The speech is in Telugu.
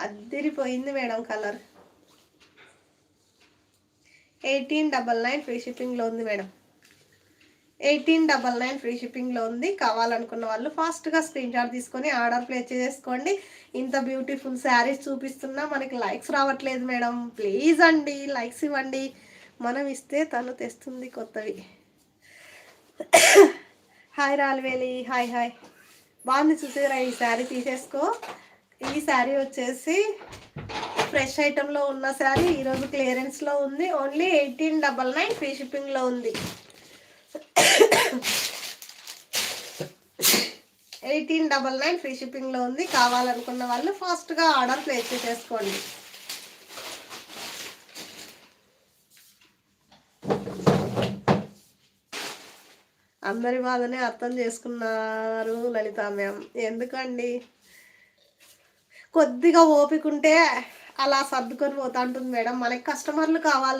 అదిరిపోయింది మేడం కలర్. 1899 ఫ్రీ షిప్పింగ్లో ఉంది మేడం. 1899 ఫ్రీ షిప్పింగ్లో ఉంది. కావాలనుకున్న వాళ్ళు ఫాస్ట్గా స్క్రీన్ షాట్ తీసుకొని ఆర్డర్ ప్లేస్ చేసుకోండి. ఇంత బ్యూటిఫుల్ శారీస్ చూపిస్తున్నా మనకి లైక్స్ రావట్లేదు మేడం. ప్లీజ్ అండి లైక్స్ ఇవ్వండి. మనం ఇస్తే తను తెస్తుంది కొత్తవి. హాయ్ రాల్వేలి, హాయ్ హాయ్. బాగుంది చూసారా ఈ శారీ, తీసేసుకో. ఈ శారీ వచ్చేసి ఫ్రెష్ ఐటెంలో ఉన్న శారీ, ఈరోజు క్లియరెన్స్లో ఉంది. ఓన్లీ 1899 ఫ్రీ షిప్పింగ్లో ఉంది. 1899 ఫ్రీ షిప్పింగ్లో ఉంది. కావాలనుకున్న వాళ్ళు ఫాస్ట్గా ఆర్డర్ ప్లేస్ చేసుకోండి. అందరి బాధనే అర్థం చేసుకున్నారు లలిత మ్యామ్. ఎందుకండి, కొద్దిగా ఓపిక ఉంటే అలా సర్దుకొని పోతా ఉంటుంది మేడం. మనకి కస్టమర్లు కావాలి.